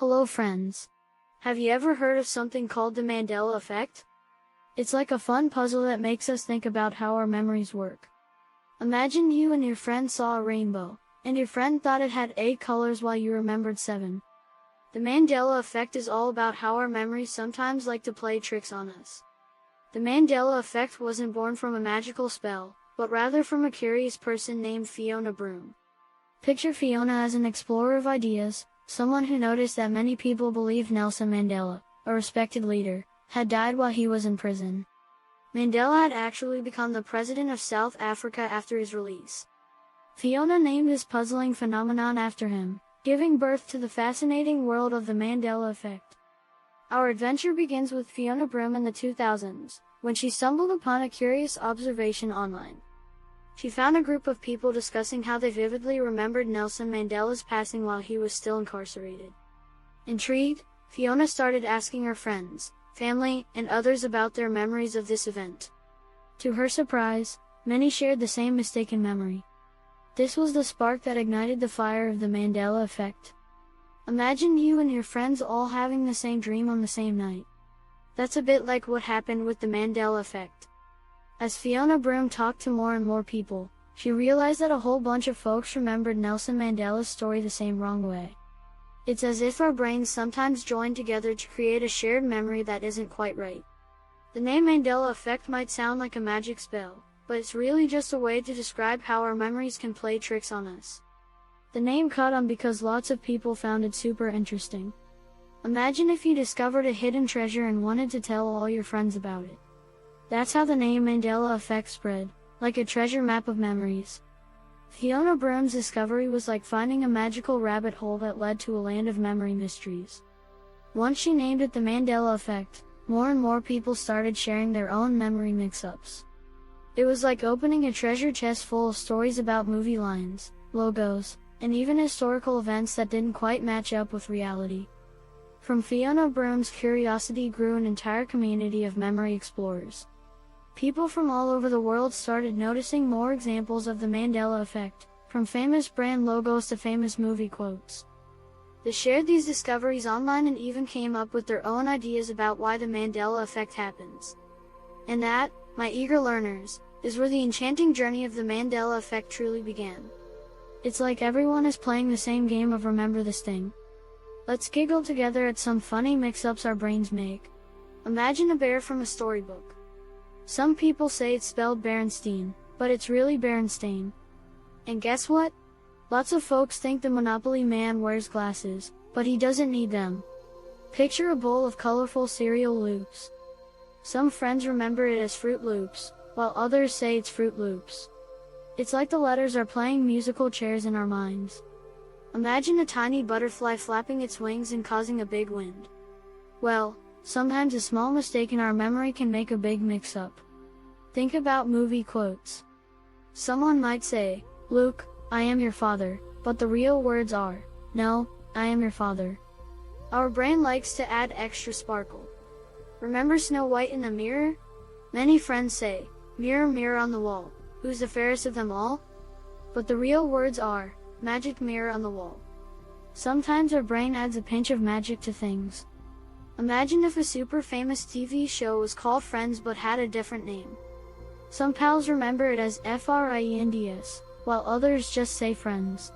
Hello friends. Have you ever heard of something called the Mandela Effect? It's like a fun puzzle that makes us think about how our memories work. Imagine you and your friend saw a rainbow, and your friend thought it had 8 colors while you remembered 7. The Mandela Effect is all about how our memories sometimes like to play tricks on us. The Mandela Effect wasn't born from a magical spell, but rather from a curious person named Fiona Broome. Picture Fiona as an explorer of ideas, someone who noticed that many people believed Nelson Mandela, a respected leader, had died while he was in prison. Mandela had actually become the president of South Africa after his release. Fiona named this puzzling phenomenon after him, giving birth to the fascinating world of the Mandela Effect. Our adventure begins with Fiona Broome in the 2000s, when she stumbled upon a curious observation online. She found a group of people discussing how they vividly remembered Nelson Mandela's passing while he was still incarcerated. Intrigued, Fiona started asking her friends, family, and others about their memories of this event. To her surprise, many shared the same mistaken memory. This was the spark that ignited the fire of the Mandela Effect. Imagine you and your friends all having the same dream on the same night. That's a bit like what happened with the Mandela Effect. As Fiona Broome talked to more and more people, she realized that a whole bunch of folks remembered Nelson Mandela's story the same wrong way. It's as if our brains sometimes join together to create a shared memory that isn't quite right. The name Mandela Effect might sound like a magic spell, but it's really just a way to describe how our memories can play tricks on us. The name caught on because lots of people found it super interesting. Imagine if you discovered a hidden treasure and wanted to tell all your friends about it. That's how the name Mandela Effect spread, like a treasure map of memories. Fiona Broome's discovery was like finding a magical rabbit hole that led to a land of memory mysteries. Once she named it the Mandela Effect, more and more people started sharing their own memory mix-ups. It was like opening a treasure chest full of stories about movie lines, logos, and even historical events that didn't quite match up with reality. From Fiona Broome's curiosity grew an entire community of memory explorers. People from all over the world started noticing more examples of the Mandela Effect, from famous brand logos to famous movie quotes. They shared these discoveries online and even came up with their own ideas about why the Mandela Effect happens. And that, my eager learners, is where the enchanting journey of the Mandela Effect truly began. It's like everyone is playing the same game of Remember This Thing. Let's giggle together at some funny mix-ups our brains make. Imagine a bear from a storybook. Some people say it's spelled Berenstein, but it's really Berenstain. And guess what? Lots of folks think the Monopoly man wears glasses, but he doesn't need them. Picture a bowl of colorful cereal loops. Some friends remember it as Fruit Loops, while others say it's Fruit Loops. It's like the letters are playing musical chairs in our minds. Imagine a tiny butterfly flapping its wings and causing a big wind. Well, sometimes a small mistake in our memory can make a big mix-up. Think about movie quotes. Someone might say, "Luke, I am your father," but the real words are, "No, I am your father." Our brain likes to add extra sparkle. Remember Snow White in the mirror? Many friends say, "Mirror, mirror on the wall, who's the fairest of them all?" But the real words are, "Magic mirror on the wall." Sometimes our brain adds a pinch of magic to things. Imagine if a super famous TV show was called Friends but had a different name. Some pals remember it as Friends, while others just say Friends.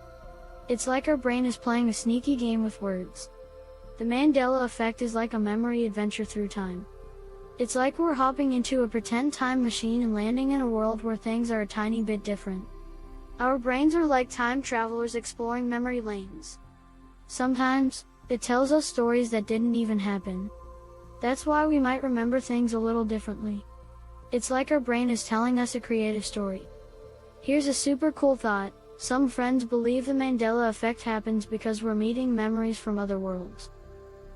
It's like our brain is playing a sneaky game with words. The Mandela Effect is like a memory adventure through time. It's like we're hopping into a pretend time machine and landing in a world where things are a tiny bit different. Our brains are like time travelers exploring memory lanes. Sometimes, it tells us stories that didn't even happen. That's why we might remember things a little differently. It's like our brain is telling us a creative story. Here's a super cool thought. Some friends believe the Mandela Effect happens because we're meeting memories from other worlds.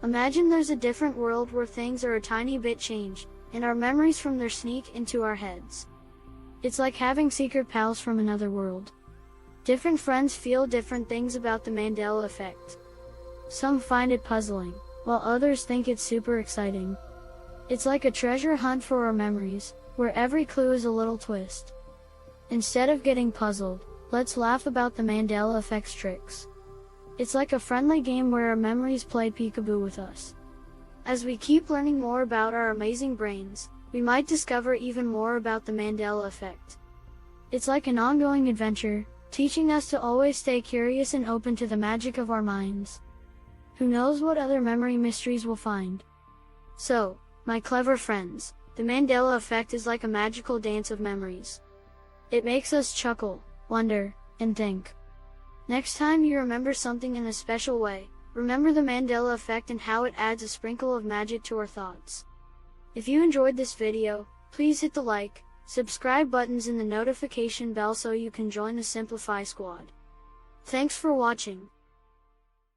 Imagine there's a different world where things are a tiny bit changed, and our memories from there sneak into our heads. It's like having secret pals from another world. Different friends feel different things about the Mandela Effect. Some find it puzzling, while others think it's super exciting. It's like a treasure hunt for our memories, where every clue is a little twist. Instead of getting puzzled, let's laugh about the Mandela Effect's tricks. It's like a friendly game where our memories play peekaboo with us. As we keep learning more about our amazing brains, we might discover even more about the Mandela Effect. It's like an ongoing adventure, teaching us to always stay curious and open to the magic of our minds. Who knows what other memory mysteries we'll find? So, my clever friends, the Mandela Effect is like a magical dance of memories. It makes us chuckle, wonder, and think. Next time you remember something in a special way, remember the Mandela Effect and how it adds a sprinkle of magic to our thoughts. If you enjoyed this video, please hit the like, subscribe buttons and the notification bell so you can join the Simplify squad. Thanks for watching.